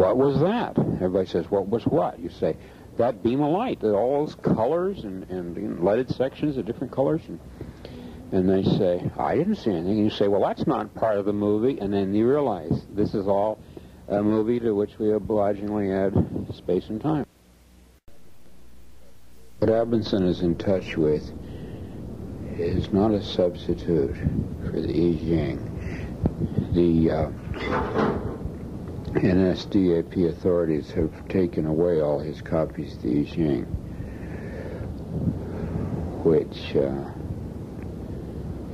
what was that? Everybody says, what was what? You say, that beam of light, all those colors and lighted sections of different colors. And they say, I didn't see anything. And you say, well, that's not part of the movie. And then you realize this is all a movie to which we obligingly add space and time. What Abinson is in touch with is not a substitute for the I Ching. The NSDAP authorities have taken away all his copies of the I Ching, which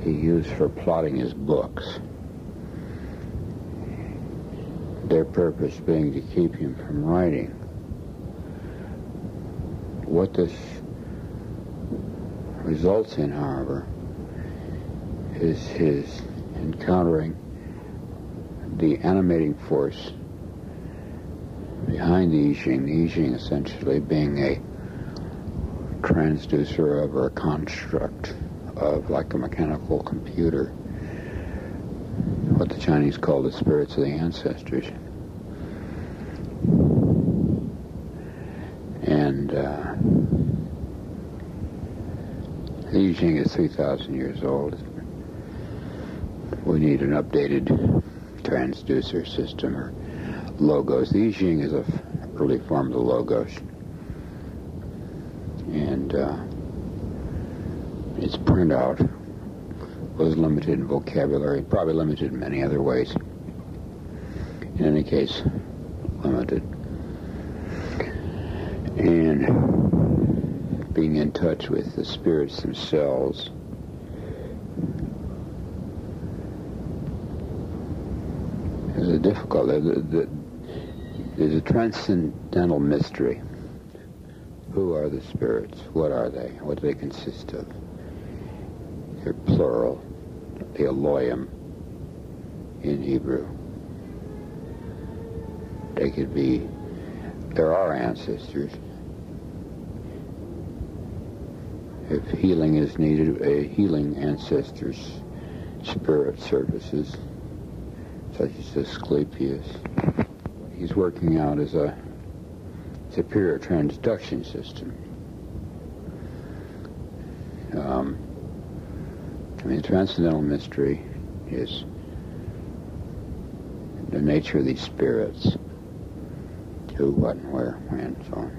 he used for plotting his books. Their purpose being to keep him from writing. What this results in, however, is his encountering the animating force behind the I Ching. The I Ching essentially being a transducer of, or a construct of, like a mechanical computer, what the Chinese call the spirits of the ancestors. And the I Ching is 3,000 years old. We need an updated transducer system or logos. The I Ching is an early form of the logos. And its printout was limited in vocabulary, probably limited in many other ways. In any case, limited. And being in touch with the spirits themselves is a difficult. There's a transcendental mystery. Who are the spirits? What are they? What do they consist of? They're plural. The Elohim in Hebrew. They could be, there are ancestors. If healing is needed, a healing ancestor's spirit surfaces, such as Asclepius. What he's working out is a superior transduction system. The transcendental mystery is the nature of these spirits, who, what, and where, when, and so on.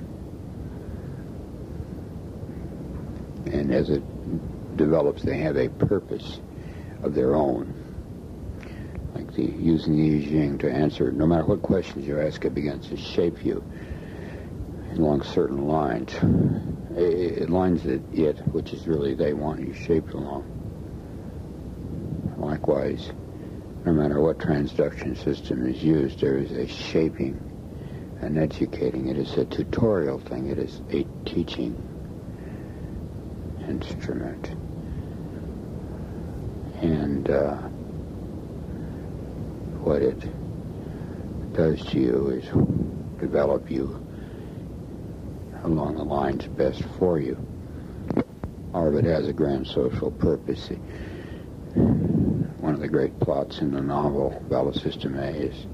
And as it develops, they have a purpose of their own. Like using the I Ching to answer, no matter what questions you ask, it begins to shape you along certain lines. Lines that which is really they want you shaped along. Likewise, no matter what transduction system is used, there is a shaping, an educating. It is a tutorial thing. It is a teaching instrument. And what it does to you is develop you along the lines best for you. However, it has a grand social purpose. One of the great plots in the novel Bella Systemae is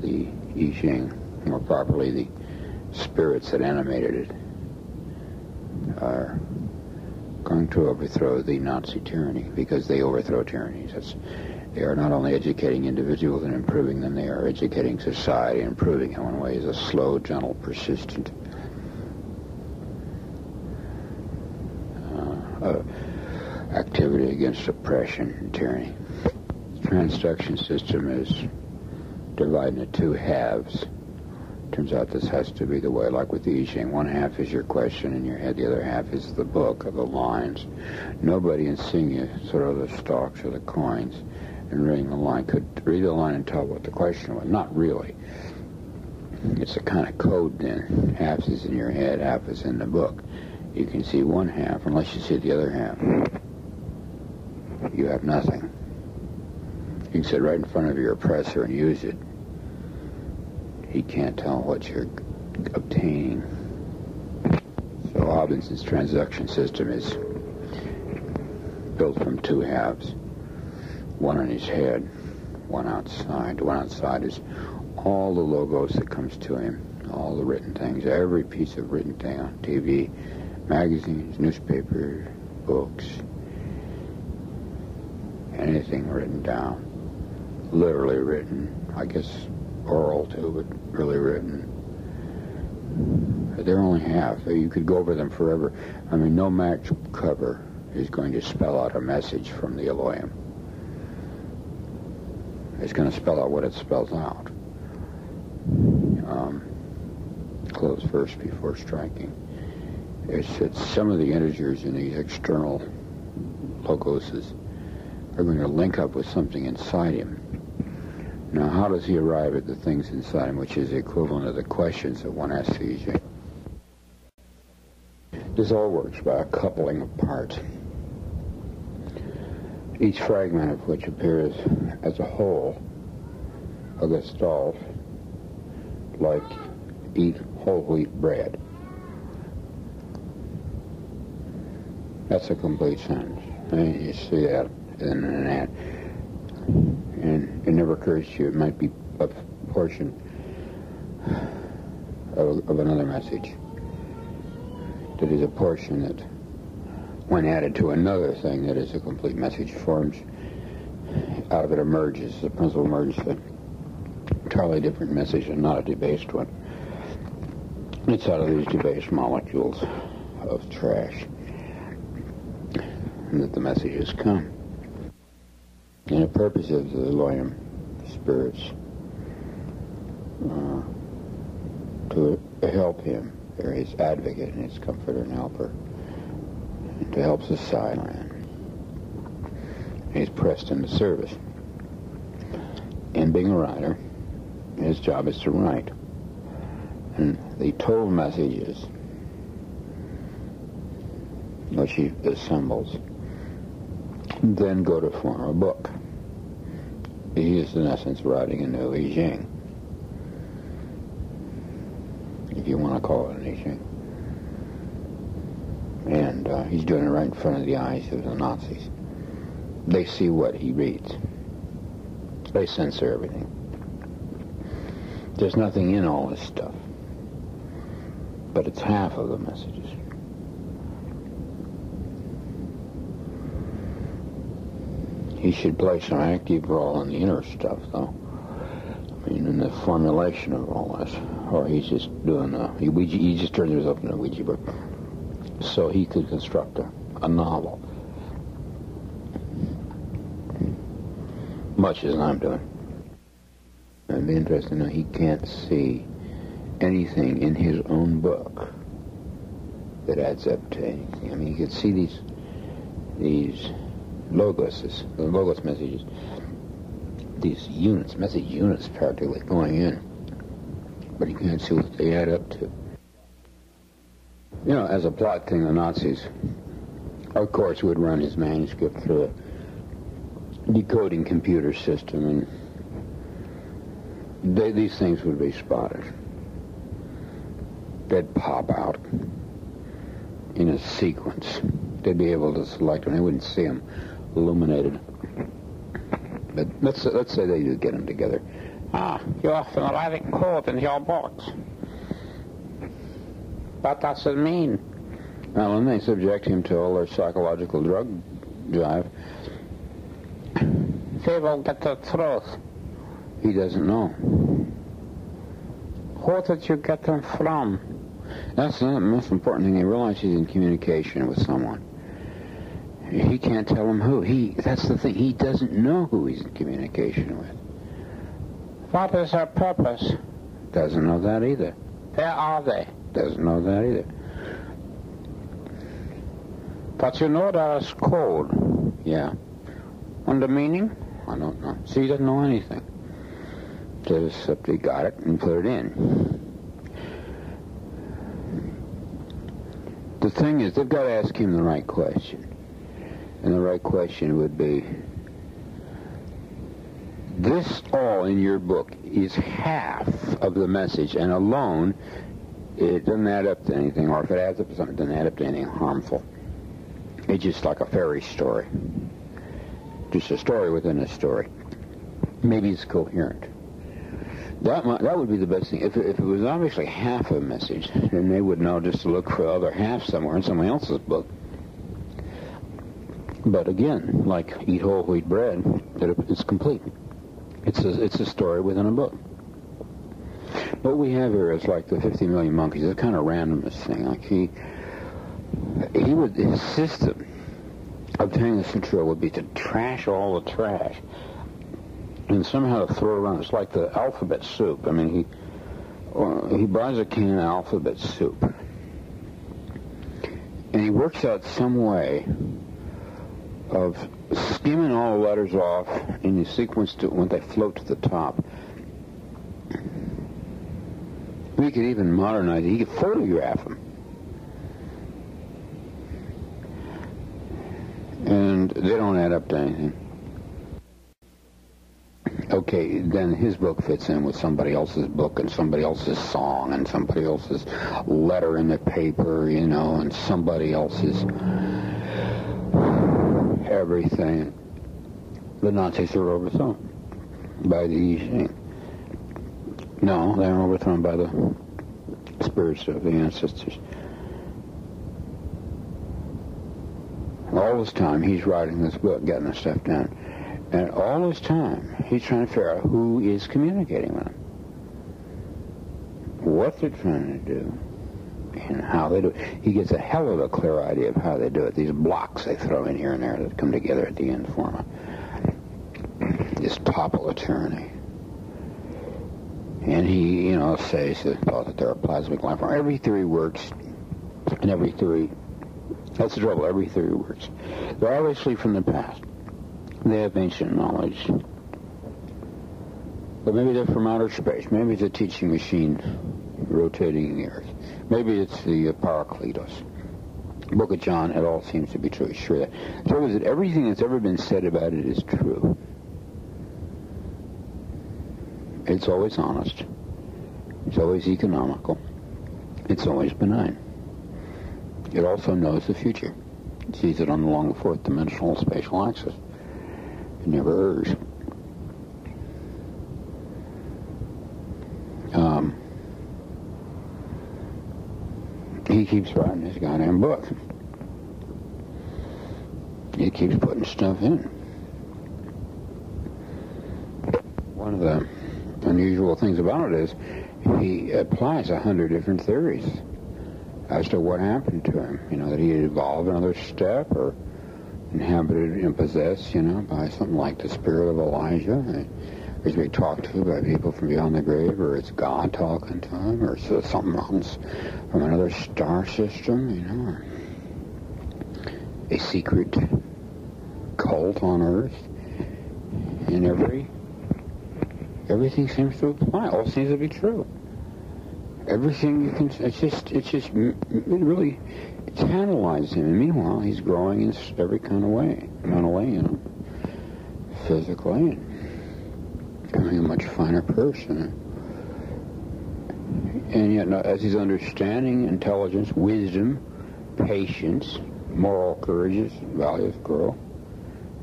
the I Ching, more properly the spirits that animated it, are going to overthrow the Nazi tyranny, because they overthrow tyrannies. They are not only educating individuals and improving them, they are educating society and improving it. One way is a slow, gentle, persistent activity against oppression and tyranny. The transduction system is divided into two halves. Turns out this has to be the way, like with the I Ching. One half is your question in your head, the other half is the book of the lines. Nobody in seeing you, sort of the stocks or the coins, and reading the line could read the line and tell what the question was. Not really. It's a kind of code then. Half is in your head, half is in the book. You can see one half, unless you see the other half. You have nothing. You can sit right in front of your oppressor and use it. He can't tell what you're obtaining. So Hobbes's transduction system is built from two halves. One in his head, one outside. The one outside is all the logos that comes to him, all the written things, every piece of written thing on TV, magazines, newspapers, books, anything written down, literally written, I guess oral too, but really written. They're only half. You could go over them forever. I mean, no match cover is going to spell out a message from the Elohim. It's going to spell out what it spells out. Close first before striking. It's some of the integers in these external logoses are going to link up with something inside him. Now, how does he arrive at the things inside him, which is the equivalent of the questions that one asks I Ching? This all works by a coupling of parts, each fragment of which appears as a whole, a gestalt, like eat whole wheat bread. That's a complete sentence. And you see that in an ad. And it never occurs to you it might be a portion of another message. That is a portion that, when added to another thing that is a complete message, forms, out of it emerges, the principle emerges an entirely different message and not a debased one. It's out of these debased molecules of trash that the messages come. And the purpose of the Elohim spirits to help him. They're his advocate and his comforter and helper, and to help society. He's pressed into service. And being a writer, his job is to write. And the told messages, which he assembles, then go to form a book. He is, in essence, writing a new I Ching, if you want to call it an I Ching. And he's doing it right in front of the eyes of the Nazis. They see what he reads. They censor everything. There's nothing in all this stuff, but it's half of the messages. He should play some active role in the inner stuff, though. I mean, in the formulation of all this. Or he's just doing he just turns himself into a Ouija board. So he could construct a novel. Much as I'm doing. It'd be interesting to know he can't see anything in his own book that adds up to anything. I mean, he could see these logos, the logos messages, these units, message units practically going in, but you can't see what they add up to. You know, as a plot thing, the Nazis, of course, would run his manuscript through a decoding computer system, and these things would be spotted. They'd pop out in a sequence. They'd be able to select them. They wouldn't see them illuminated. But let's say they do get them together. You have an Arabic code in your box. What does it mean? Well, when they subject him to all their psychological drug drive, They will get the truth. he doesn't know. Who did you get them from? That's not the most important thing. He realizes he's in communication with someone. He can't tell him who. That's the thing. He doesn't know who he's in communication with. What is their purpose? Doesn't know that either. Where are they? Doesn't know that either. But you know there is code. Yeah. And the meaning? I don't know. See, he doesn't know anything. Just simply got it and put it in. The thing is, they've got to ask him the right question. And the right question would be, this all in your book is half of the message, and alone it doesn't add up to anything, or if it adds up to something, it doesn't add up to anything harmful. It's just like a fairy story. Just a story within a story. Maybe it's coherent. That would be the best thing. If it was obviously half a message, then they would know just to look for the other half somewhere in somebody else's book. But again, like eat whole wheat bread, it's complete. It's a story within a book. What we have here is like the 50 Million Monkeys. It's kind of randomness thing. Like his system of obtaining this material would be to trash all the trash and somehow to throw it around. It's like the alphabet soup. I mean, he buys a can of alphabet soup, and he works out some way of skimming all the letters off in the sequence when they float to the top. We could even modernize it. He could photograph them. And they don't add up to anything. Okay, then his book fits in with somebody else's book and somebody else's song and somebody else's letter in the paper, and somebody else's everything. The Nazis were overthrown by the Yixing. No, they were overthrown by the spirits of the ancestors. All this time, he's writing this book, getting this stuff down. And all this time, he's trying to figure out who is communicating with him, what they're trying to do, and how they do it. He gets a hell of a clear idea of how they do it. These blocks they throw in here and there that come together at the end form this topple of tyranny. And he, says that they're a plasmic life form. Every theory works, and every theory, that's the trouble, every theory works. They're obviously from the past. They have ancient knowledge. But maybe they're from outer space. Maybe it's a teaching machine rotating the earth. Maybe it's the Paracletos. Book of John, it all seems to be true. Sure, the trouble is that everything that's ever been said about it is true. It's always honest. It's always economical. It's always benign. It also knows the future. It sees it along the fourth dimensional spatial axis. It never errs. He keeps writing his goddamn book. He keeps putting stuff in. One of the unusual things about it is he applies 100 different theories as to what happened to him. That he had evolved another step or inhabited and possessed, by something like the spirit of Elijah. Or he's being talked to by people from beyond the grave, or it's God talking to him, or it's something else from another star system, or a secret cult on Earth. And everything seems to apply. All seems to be true. Everything you can, it really tantalizes him. And meanwhile, he's growing in every kind of way. Mentally, physically, and becoming a much finer person. And yet, as his understanding, intelligence, wisdom, patience, moral courage, values grow,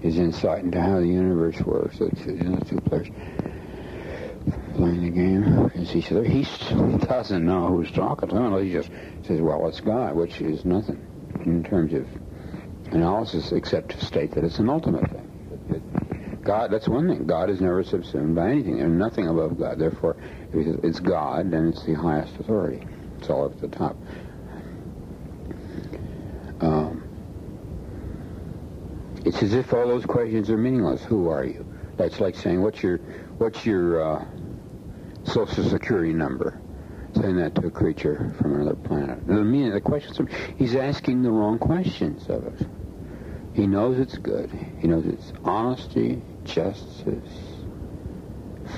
his insight into how the universe works, the two players playing the game, he still doesn't know who's talking to him. He just says, well, it's God, which is nothing in terms of analysis except to state that it's an ultimate thing. God, that's one thing. God is never subsumed by anything. There's nothing above God. Therefore, if it's God, then it's the highest authority. It's all at the top. It's as if all those questions are meaningless. Who are you? That's like saying, what's your Social Security number? Saying that to a creature from another planet. The questions, he's asking the wrong questions of us. He knows it's good. He knows it's honesty, justice,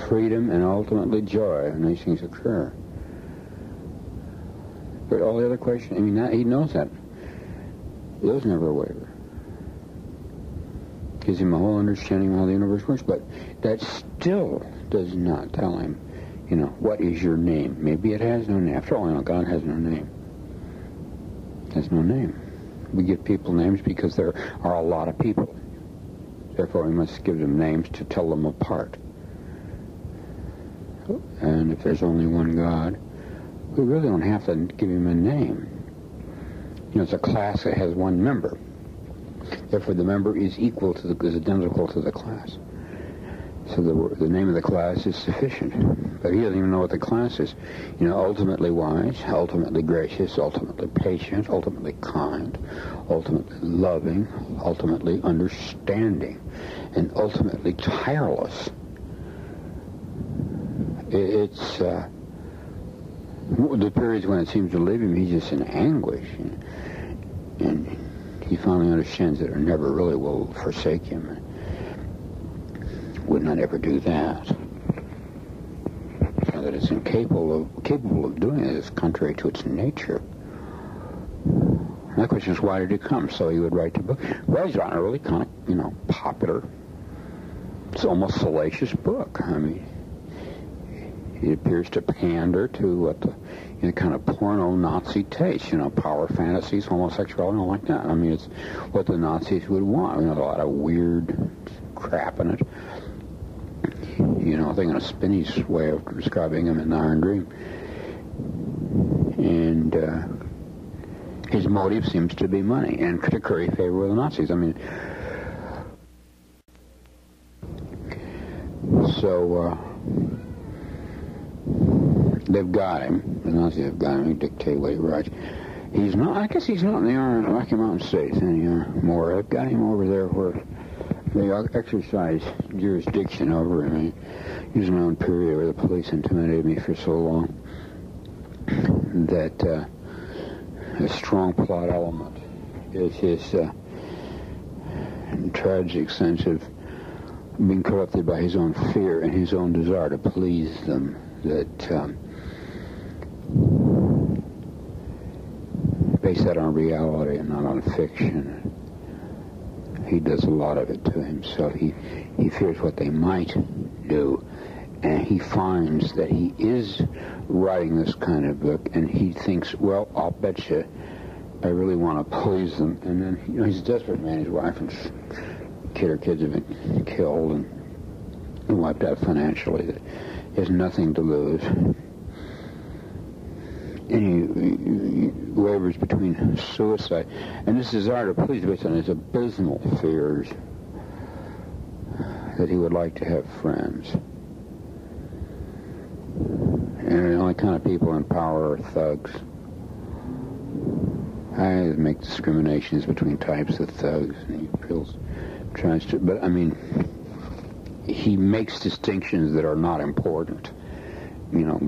freedom, and ultimately joy when these things occur. But all the other questions, he knows that. Those never waver. Gives him a whole understanding of how the universe works, but that still does not tell him, what is your name? Maybe it has no name. After all, God has no name. Has no name. We give people names because there are a lot of people. Therefore, we must give them names to tell them apart. And if there's only one God, we really don't have to give him a name. You know, it's a class that has one member. Therefore, the member is identical to the class. So the name of the class is sufficient. But he doesn't even know what the class is. You know, ultimately wise, ultimately gracious, ultimately patient, ultimately kind, ultimately loving, ultimately understanding, and ultimately tireless. It's the periods when it seems to leave him, he's just in anguish. And he finally understands that it never really will forsake him. Would not ever do that. So that it's incapable of doing it is contrary to its nature. My question is, why did it come? So he would write the book. Well, he's writing a really kind of, popular, it's almost salacious book. I mean, it appears to pander to what the kind of porno Nazi taste, power fantasies, homosexuality, all like that. I mean, it's what the Nazis would want. There's a lot of weird crap in it. I think in a Spinney's way of describing him in the Iron Dream. And his motive seems to be money and to curry favor with the Nazis. I mean, so they've got him. The Nazis have got him. He dictate what he writes. He's not. I guess he's not in the Rocky Mountain States anymore. They've got him over there where they exercise jurisdiction over him. He was in my own period where the police intimidated me for so long that a strong plot element is his tragic sense of being corrupted by his own fear and his own desire to please them. That base that on reality and not on fiction. He does a lot of it to himself. He fears what they might do, and he finds that he is writing this kind of book, and he thinks, well, I'll bet you I really want to please them. And then, he's a desperate man. His wife and her kids have been killed and wiped out financially. He has nothing to lose. And he wavers between suicide and this desire to please based on his abysmal fears that he would like to have friends. And the only kind of people in power are thugs. I make discriminations between types of thugs, and he tries to, but I mean, he makes distinctions that are not important.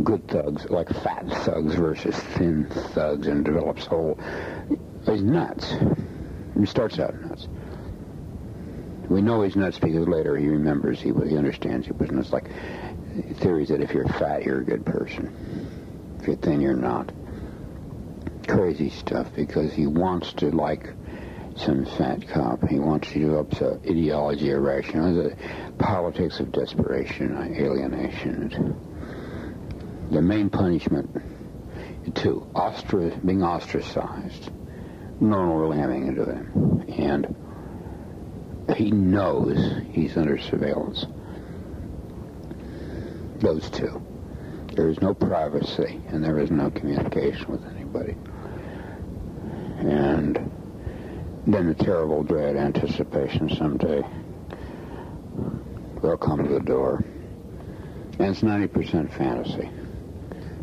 Good thugs, like fat thugs versus thin thugs, and develops whole... He's nuts. He starts out nuts. We know he's nuts because later he remembers, he understands he was nuts. Like theories that if you're fat, you're a good person. If you're thin, you're not. Crazy stuff, because he wants to like some fat cop. He wants to develop some ideology of rationality, the politics of desperation, alienation. The main punishment, too, being ostracized. No one will really have anything to do with him. And he knows he's under surveillance. Those two. There is no privacy, and there is no communication with anybody. And then the terrible dread anticipation someday they'll come to the door. And it's 90% fantasy.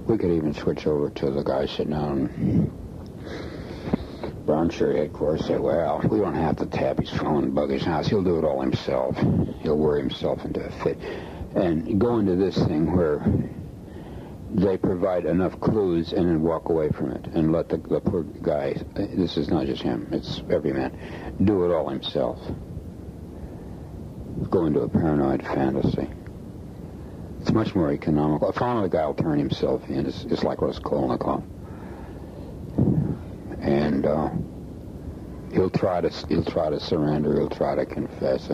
We could even switch over to the guy sitting down Brown Cherry headquarters, say, well, we don't have to tap his phone and bug his house. He'll do it all himself. He'll worry himself into a fit. And go into this thing where they provide enough clues and then walk away from it and let the poor guy, this is not just him, it's every man, do it all himself. Go into a paranoid fantasy. It's much more economical. Finally, the guy will turn himself in. It's like Raskolnikov. And he'll try to surrender. He'll try to confess.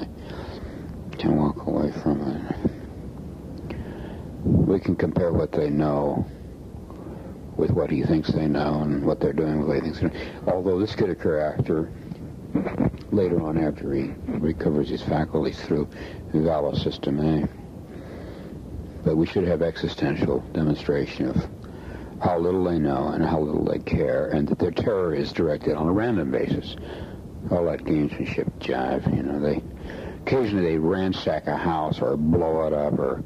Can walk away from it. We can compare what they know with what he thinks they know, and what they're doing with what he thinks they're doing. Although this could occur later on after he recovers his faculties through Valor System A. But we should have existential demonstration of how little they know and how little they care, and that their terror is directed on a random basis. All that gamesmanship jive, you know. Occasionally they ransack a house or blow it up or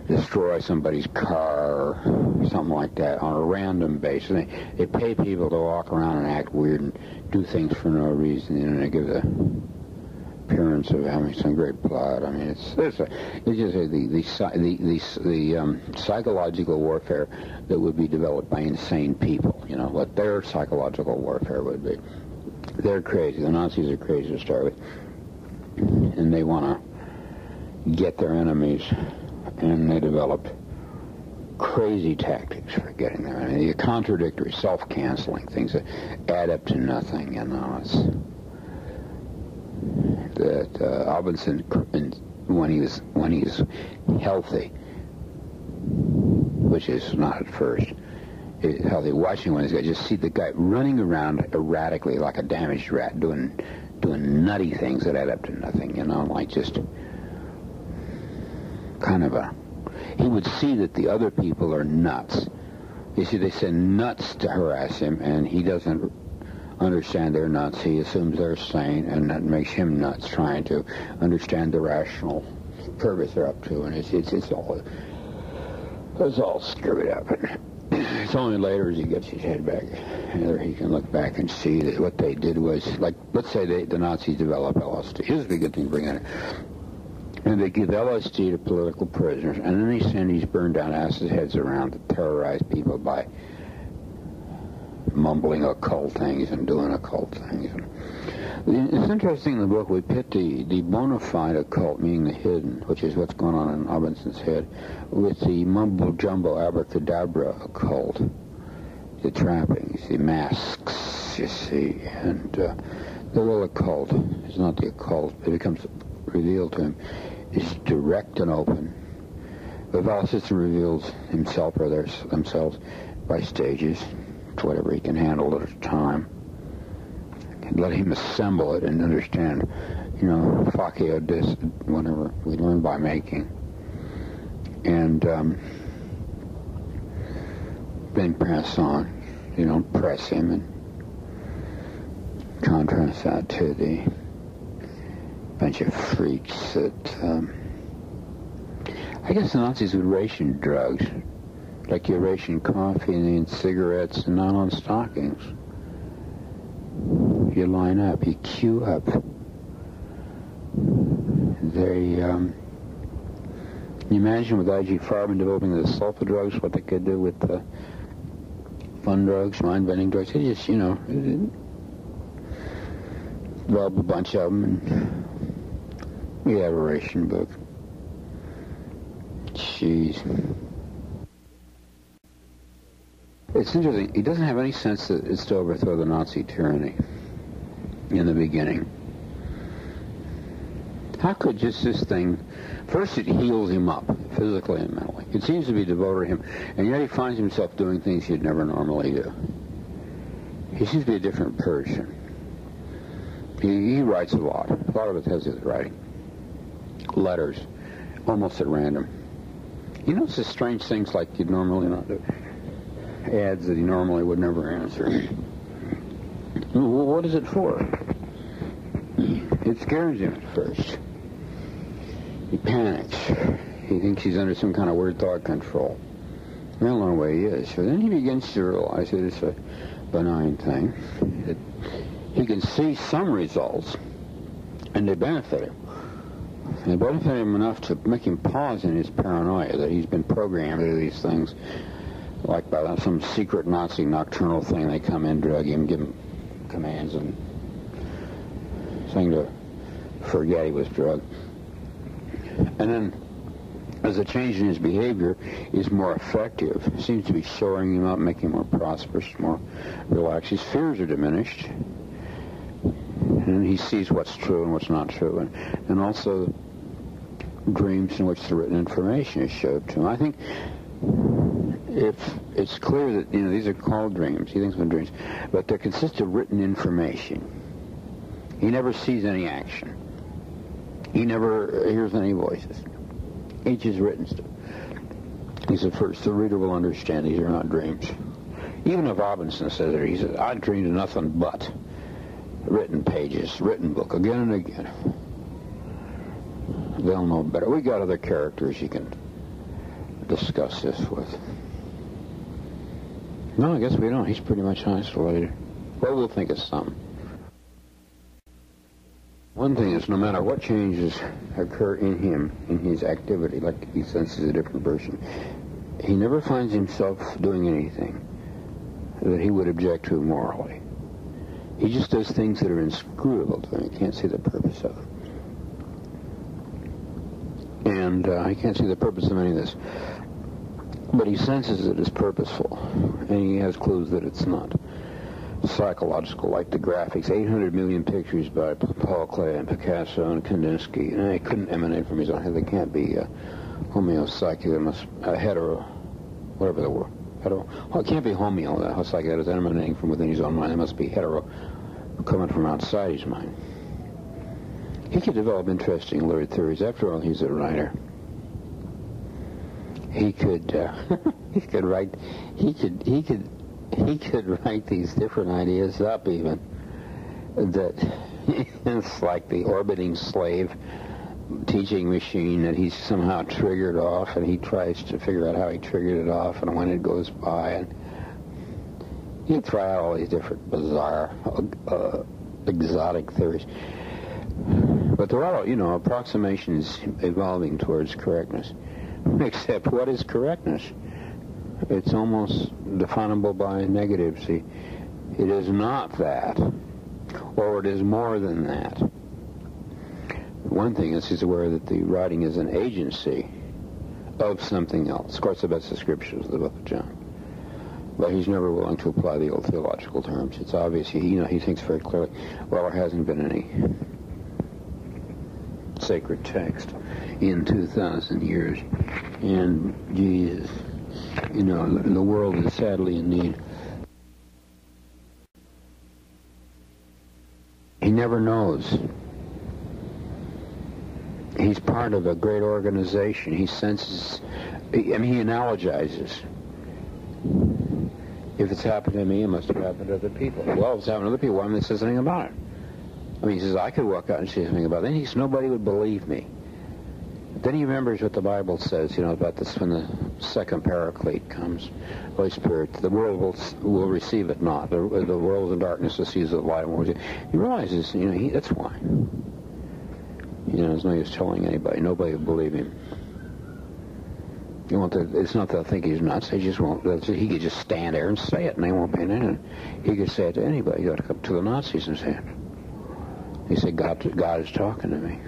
destroy somebody's car or something like that on a random basis. They pay people to walk around and act weird and do things for no reason, you know, and they give the appearance of having some great plot. I mean, it's just the psychological warfare that would be developed by insane people. You know what their psychological warfare would be. They're crazy. The Nazis are crazy to start with, and they want to get their enemies, and they developed crazy tactics for getting there. I mean, the contradictory, self-canceling things that add up to nothing. You know, it's that Robinson, when he's healthy, which is not at first healthy, watching one of these guys, just see the guy running around erratically like a damaged rat, doing nutty things that add up to nothing. You know, like just kind of he would see that the other people are nuts. You see, they send nuts to harass him, and he doesn't understand they're nuts. He assumes they're sane, and that makes him nuts, trying to understand the rational purpose they're up to, and it's all screwed up. And it's only later as he gets his head back, and he can look back and see that what they did was, like, let's say the Nazis develop LSD. This would be a good thing to bring in. And they give LSD to political prisoners, and then they send these burned-down asses' heads around to terrorize people by mumbling occult things and doing occult things. It's interesting in the book we pit the bona fide occult, meaning the hidden, which is what's going on in Robinson's head, with the mumbo-jumbo abracadabra occult, the trappings, the masks, you see, and the real occult is not the occult. It becomes revealed to him is direct and open. The valve system reveals himself or themselves by stages, whatever he can handle at a time. And let him assemble it and understand, you know, faccio dis, whatever we learn by making. And then pass on. You don't press him, and contrast that to the bunch of freaks that I guess the Nazis would ration drugs, like you ration coffee and cigarettes and nylon stockings. You line up, you queue up. You imagine with I.G. Farben developing the sulfa drugs, what they could do with fun drugs, mind-bending drugs. They just, you know, develop a bunch of them, and we have a ration book. Jeez. It's interesting. He doesn't have any sense that it's to overthrow the Nazi tyranny in the beginning. How could just this thing... First, it heals him up, physically and mentally. It seems to be devoted to him, and yet he finds himself doing things he'd never normally do. He seems to be a different person. He writes a lot. A lot of it has his writing. Letters, almost at random. He notices strange things like you'd normally not do. Ads that he normally would never answer. Well, what is it for? It scares him at first. He panics. He thinks he's under some kind of weird thought control. I don't know where he is. So then he begins to realize that it's a benign thing. That he can see some results, and they benefit him. And they benefit him enough to make him pause in his paranoia that he's been programmed to do these things, like by some secret Nazi nocturnal thing. They come in, drug him, give him commands, and saying to forget he was drugged. And then, as the change in his behavior is more effective, it seems to be shoring him up, making him more prosperous, more relaxed. His fears are diminished. And he sees what's true and what's not true. And also dreams in which the written information is showed to him. I think if it's clear that, you know, these are called dreams, he thinks of them dreams, but they consist of written information. He never sees any action. He never hears any voices. Each is written stuff. He said, first, the reader will understand these are not dreams. Even if Robinson says it, he said, I dreamed of nothing but written pages, written book, again and again. They'll know better. We got other characters you can discuss this with. No, I guess we don't. He's pretty much isolated. Well, we'll think of something. One thing is, no matter what changes occur in him, in his activity, like he senses a different person, he never finds himself doing anything that he would object to morally. He just does things that are inscrutable to him. He can't see the purpose of it. And he can't see the purpose of any of this. But he senses it as purposeful, and he has clues that it's not. Psychological, like the graphics, 800 million pictures by Paul Klee and Picasso and Kandinsky, and they couldn't emanate from his own head. They can't be homeopsychic. They must hetero, whatever the word. Hetero. Well, it can't be homeopsychic. That is emanating from within his own mind. It must be hetero, coming from outside his mind. He could develop interesting lurid theories. After all, he's a writer. He could he could write these different ideas up, even that it's like the orbiting slave teaching machine that he's somehow triggered off, and he tries to figure out how he triggered it off and when it goes by, and he'd try out all these different bizarre exotic theories. But there are, approximations evolving towards correctness. Except what is correctness? It's almost definable by negative. See, it is not that, or it is more than that. One thing is he's aware that the writing is an agency of something else. Of course, the best description is the book of John. But he's never willing to apply the old theological terms. It's obvious. He thinks very clearly, well, there hasn't been any sacred text in 2,000 years. And, Jesus, the world is sadly in need. He never knows. He's part of a great organization. He senses, he analogizes. If it's happened to me, it must have happened to other people. Well, if it's happened to other people, why haven't they said something about it? He says, I could walk out and say something about it. Then he says, nobody would believe me. Then he remembers what the Bible says, about this when the second Paraclete comes, Holy Spirit. The world will receive it not. The world is in darkness, the seas of light. He realizes, that's why. There's no use telling anybody. Nobody will believe him. It's not that they'll think he's nuts. They just won't. He could just stand there and say it, and they won't pay attention. He could say it to anybody. He ought to come to the Nazis and say it. He said, God is talking to me.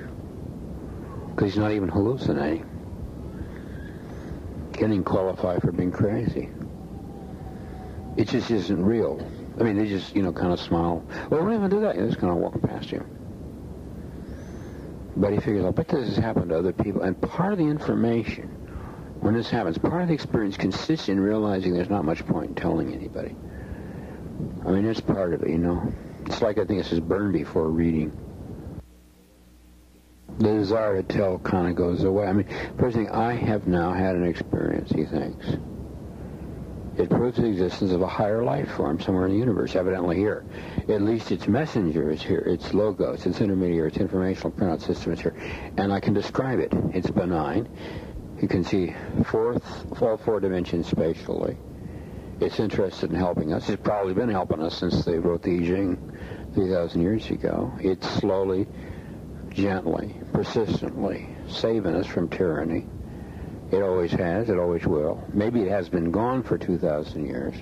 Because he's not even hallucinating. Can't even qualify for being crazy. It just isn't real. They just, kind of smile. Well, don't even do that. They're just kind of walking past you. But he figures, I bet this has happened to other people. And part of the information, when this happens, part of the experience consists in realizing there's not much point in telling anybody. That's part of it, It's like, I think it says, burn before reading. The desire to tell kind of goes away. First thing, I have now had an experience, he thinks. It proves the existence of a higher life form somewhere in the universe, evidently here. At least its messenger is here. Its logos, its intermediary, its informational printout system is here. And I can describe it. It's benign. You can see all four dimensions spatially. It's interested in helping us. It's probably been helping us since they wrote the I Ching 3,000 years ago. It's slowly, gently, persistently saving us from tyranny. It always has. It always will. Maybe it has been gone for 2,000 years,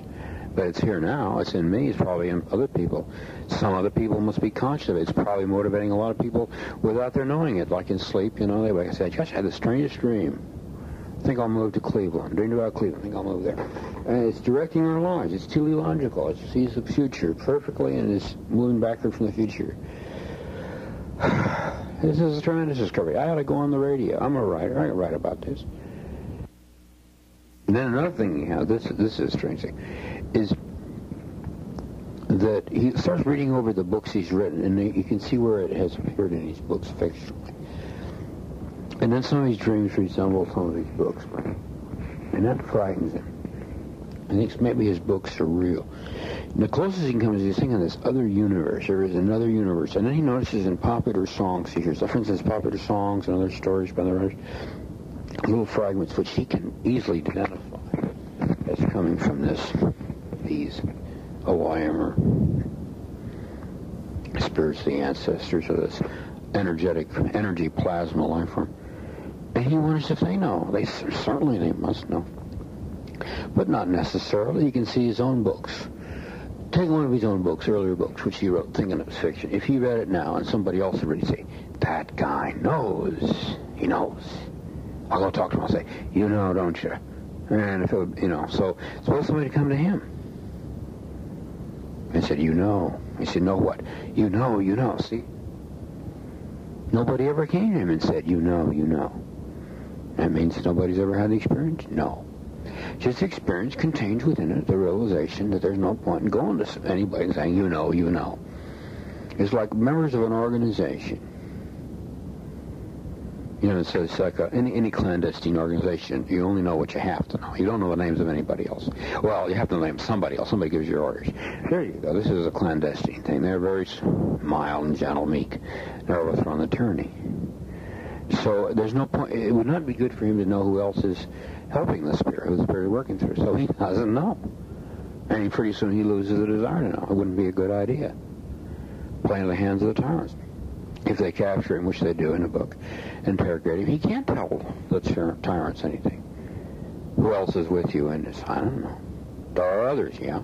but it's here now. It's in me. It's probably in other people. Some other people must be conscious of it. It's probably motivating a lot of people without their knowing it, like in sleep. They wake up and say, I had the strangest dream. I think I'll move to Cleveland. Dreamed about Cleveland. I think I'll move there. And it's directing our lives. It's teleological. It sees the future perfectly, and it's moving backward from the future. This is a tremendous discovery. I ought to go on the radio. I'm a writer. I can write about this. And then another thing he has, this is a strange thing, is that he starts reading over the books he's written, and you can see where it has appeared in these books fictionally. And then some of his dreams resemble some of these books. And that frightens him. He thinks maybe his books are real. And the closest he can come is he's thinking of this other universe. There is another universe. And then he notices in popular songs he hears, for instance, popular songs and other stories by the writers, little fragments which he can easily identify as coming from these OIM or spirits, the ancestors of this energy plasma life form. And he wonders if they know. Certainly they must know. But not necessarily. You can see his own books. Take one of his own books, earlier books, which he wrote thinking it was fiction. If he read it now and somebody else would read it, say, that guy knows. He knows. I'll go talk to him. I'll say, you know, don't you? And if it, so suppose somebody come to him and said, you know. He said, know what? You know. See? Nobody ever came to him and said, you know. That means nobody's ever had the experience? No. Just experience contains within it the realization that there's no point in going to anybody and saying, you know. It's like members of an organization. It's like any clandestine organization. You only know what you have to know. You don't know the names of anybody else. Well, you have to name somebody else. Somebody gives you orders. There you go. This is a clandestine thing. They're very mild and gentle, meek. They're overthrown the tyranny. So there's no point. It would not be good for him to know who else is helping the spirit, who the spirit is working through. So he doesn't know. And pretty soon he loses the desire to know. It wouldn't be a good idea. Playing in the hands of the tyrants. If they capture him, which they do in the book, interrogate him, he can't tell the tyrants anything. Who else is with you in this? I don't know. There are others, yeah.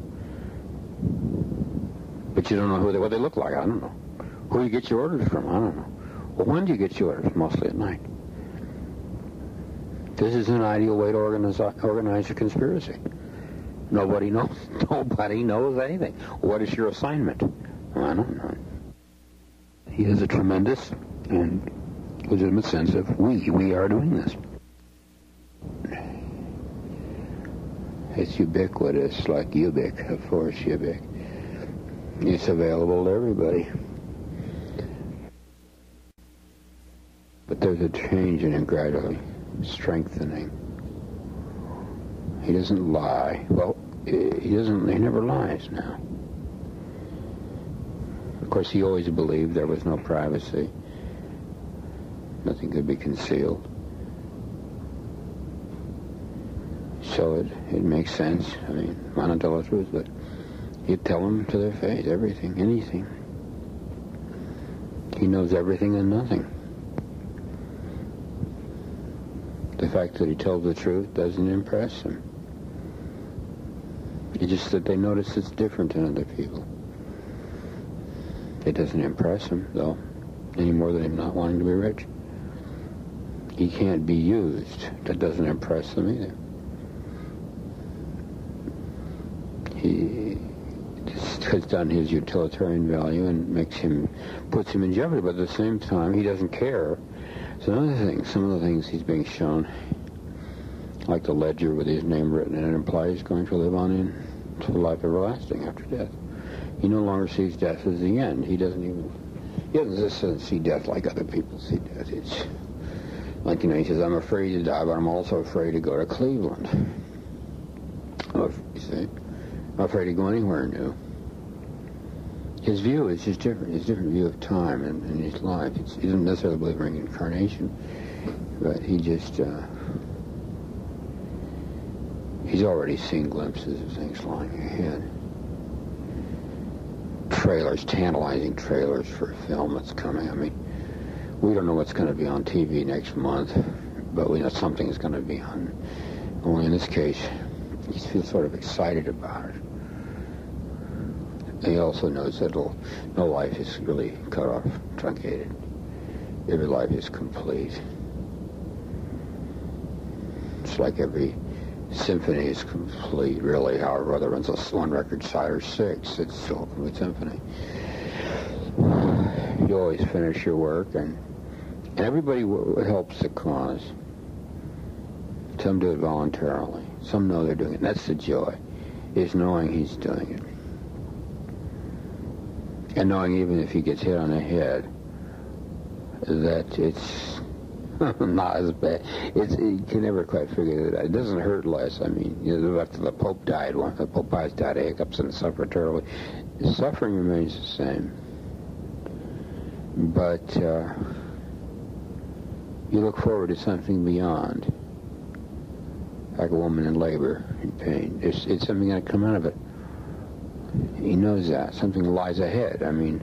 But you don't know what they look like. I don't know. Who you get your orders from? I don't know. Well, when do you get your orders? Mostly at night. This is an ideal way to organize a conspiracy. Nobody knows anything. What is your assignment? I don't know. He has a tremendous and legitimate sense of we are doing this. It's ubiquitous, like Ubik, of course, Ubik. It's available to everybody. But there's a change in him gradually, strengthening. He doesn't lie. Well, he never lies now. Of course, he always believed there was no privacy. Nothing could be concealed. So it makes sense. I mean, why not tell the truth? But he'd tell them to their face, everything, anything. He knows everything and nothing. The fact that he tells the truth doesn't impress them. It's just that they notice it's different in other people. It doesn't impress him, though, any more than him not wanting to be rich. He can't be used. That doesn't impress them either. He just cuts down his utilitarian value and puts him in jeopardy, but at the same time, he doesn't care. So some of the things he's being shown, like the ledger with his name written in it, implies he's going to live on into life everlasting after death. He no longer sees death as the end. He doesn't see death like other people see death. It's like, he says, I'm afraid to die, but I'm also afraid to go to Cleveland. You see? I'm afraid to go anywhere new. His view is just different. His different view of time and his life. He doesn't necessarily believe in reincarnation, but he just, he's already seen glimpses of things lying ahead. Tantalizing trailers for a film that's coming. I mean, we don't know what's going to be on TV next month, but we know something's going to be on. Only in this case, he feels sort of excited about it. He also knows that no life is really cut off, truncated. Every life is complete. It's like every symphony is complete, really, however, whether it's a one record side or six, it's still a complete symphony. You always finish your work, and everybody helps the cause. Some do it voluntarily. Some know they're doing it. That's the joy, is knowing he's doing it. And knowing even if he gets hit on the head, that it's Not as bad. You can never quite figure it out. It doesn't hurt less. I mean, after the Pope died, the Pope Pius died of hiccups and suffered terribly. The suffering remains the same. But you look forward to something beyond. Like a woman in labor, in pain. It's something going to come out of it. He knows that. Something lies ahead. I mean,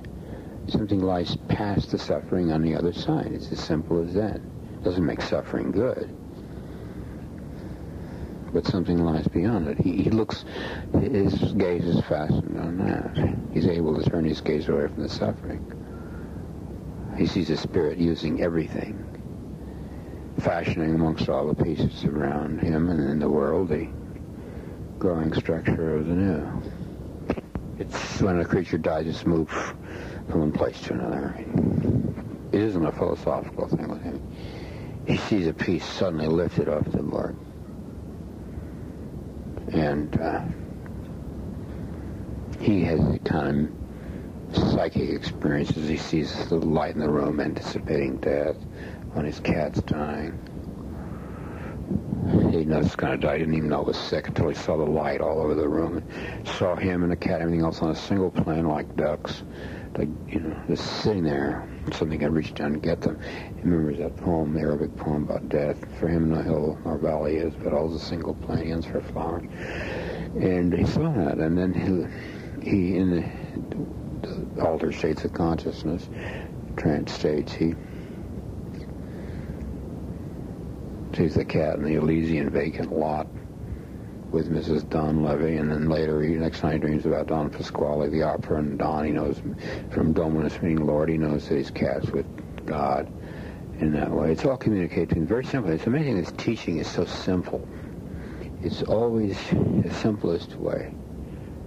something lies past the suffering on the other side. It's as simple as that. It doesn't make suffering good. But something lies beyond it. He looks, his gaze is fastened on that. He's able to turn his gaze away from the suffering. He sees the Spirit using everything, fashioning amongst all the pieces around him and in the world the growing structure of the new. It's when a creature dies, it's moved from one place to another. It isn't a philosophical thing with him. He sees a piece suddenly lifted off the board. And he has the kind of psychic experiences. He sees the light in the room, anticipating death when his cat's dying. He knows it's going to die. He didn't even know it was sick until he saw the light all over the room and saw him and the cat and everything else on a single plane like ducks. Like, just sitting there. Something can reach down and get them. He remembers that poem, the Arabic poem about death. For him, no hill nor valley is, but all is a single plain ends for flowers. And he saw that, and then he in the altered states of consciousness, trance states, he sees the cat in the Elysian vacant lot with Mrs. Don Levy, and then later, next night, he dreams about Don Pasquale, the opera, and Don, he knows from Dominus meaning Lord, he knows that his cat's with God in that way. It's all communicating very simply. It's amazing this teaching is so simple. It's always the simplest way.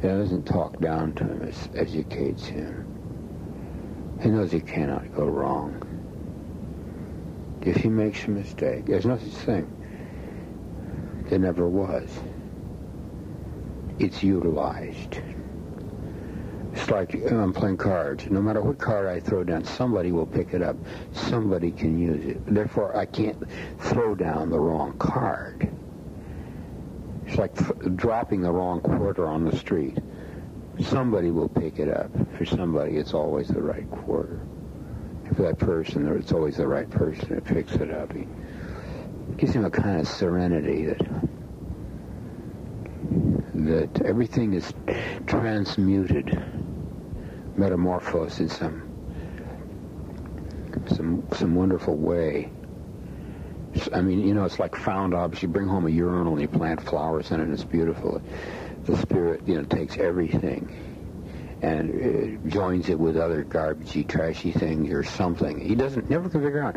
It doesn't talk down to him, it educates him. He knows he cannot go wrong. If he makes a mistake, there's no such thing. There never was. It's utilized. It's like I'm playing cards. No matter what card I throw down, somebody will pick it up. Somebody can use it. Therefore, I can't throw down the wrong card. It's like dropping the wrong quarter on the street. Somebody will pick it up. For somebody, it's always the right quarter. And for that person, it's always the right person that picks it up. It gives him a kind of serenity that everything is transmuted, metamorphosed in some wonderful way. I mean, it's like found objects. You bring home a urinal and you plant flowers in it, and it's beautiful. The Spirit, takes everything and joins it with other garbagey, trashy things or something. He never can figure out,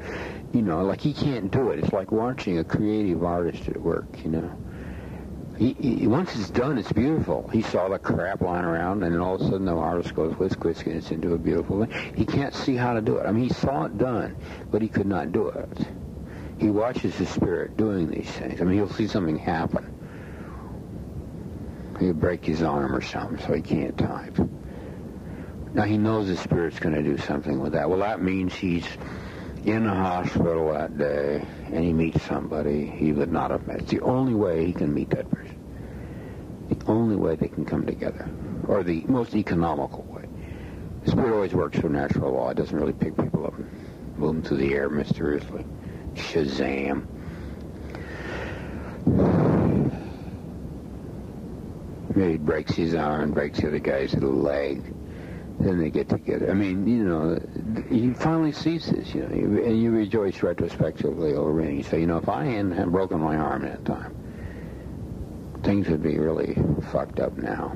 like he can't do it. It's like watching a creative artist at work, He once it's done, it's beautiful. He saw the crap lying around, and then all of a sudden the artist goes whisk, and it's into a beautiful thing. He can't see how to do it. I mean, he saw it done, but he could not do it. He watches the Spirit doing these things. I mean, he'll see something happen. He'll break his arm or something, so he can't type. Now, he knows the Spirit's going to do something with that. Well, that means he's in the hospital that day, and he meets somebody he would not have met. It's the only way he can meet that person. The only way they can come together, or the most economical way. The Spirit always works through natural law. It doesn't really pick people up and move them through the air mysteriously. Shazam. Maybe he breaks his arm, breaks the other guy's leg. Then they get together. I mean, he finally sees this, and you rejoice retrospectively over it. You say, if I hadn't broken my arm at that time, things would be really fucked up now.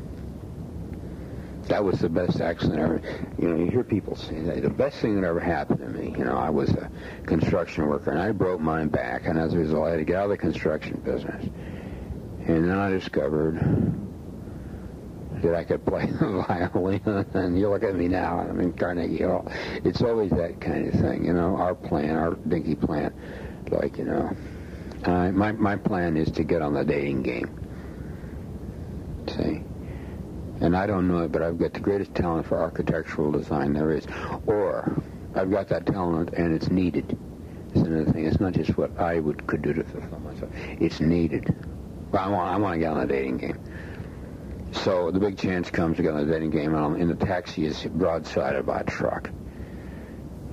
That was the best accident ever. You hear people say that. The best thing that ever happened to me, I was a construction worker, and I broke my back, and as a result, I had to get out of the construction business. And then I discovered that I could play the violin, and you look at me now, I'm in Carnegie Hall. It's always that kind of thing, our plan, our dinky plan. Like, my plan is to get on the dating game. See? And I don't know it, but I've got the greatest talent for architectural design there is. Or, I've got that talent, and it's needed. It's another thing. It's not just what I could do to fulfill myself. It's needed. Well, I want to get on a dating game. So the big chance comes to get on a dating game, and I'm in the taxi is broadsided by a truck.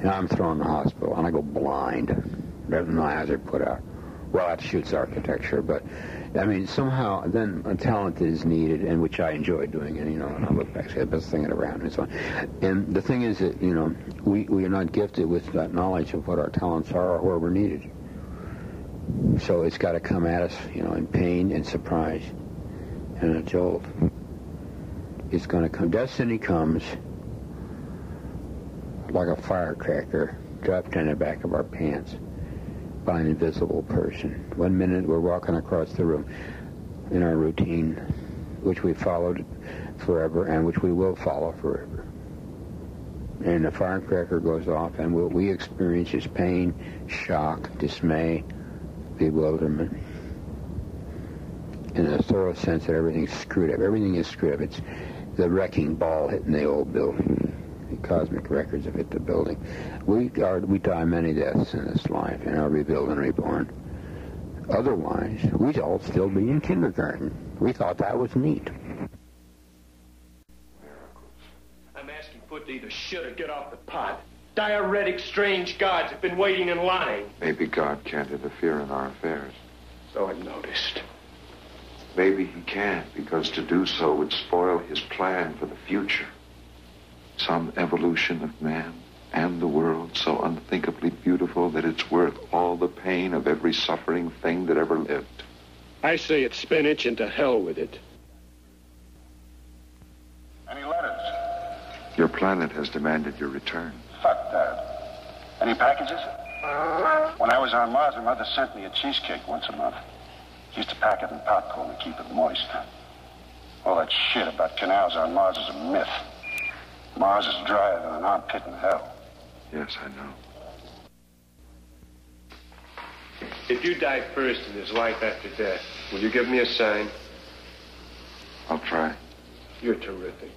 And I'm thrown in the hospital, and I go blind. My eyes are put out. Well, that shoots architecture, but, I mean, somehow, then a talent is needed, and which I enjoy doing, and, and I look back, say, the best thing around, and so on. And the thing is that, we are not gifted with that knowledge of what our talents are or where we're needed. So it's got to come at us, in pain and surprise and a jolt. It's going to come. Destiny comes like a firecracker dropped in the back of our pants by an invisible person. 1 minute we're walking across the room in our routine, which we followed forever and which we will follow forever. And the firecracker goes off, and what we experience is pain, shock, dismay, bewilderment, and a thorough sense that everything's screwed up. Everything is screwed up. It's the wrecking ball hitting the old building. The cosmic records have hit the building. We die many deaths in this life and are rebuilt and reborn. Otherwise, we'd all still be in kindergarten. We thought that was neat. I'm asking Foot to either shit or get off the pot. Diuretic strange gods have been waiting in line. Maybe God can't interfere in our affairs. So I noticed. Maybe he can't, because to do so would spoil his plan for the future. Some evolution of man and the world so unthinkably beautiful that it's worth all the pain of every suffering thing that ever lived. I say it's spinach, and to hell with it. Any letters? Your planet has demanded your return. Fuck that. Any packages? When I was on Mars, my mother sent me a cheesecake once a month. She used to pack it in popcorn to keep it moist. All that shit about canals on Mars is a myth. Mars is drier than an armpit in hell. Yes, I know. If you die first and there's life after death, will you give me a sign? I'll try. You're terrific.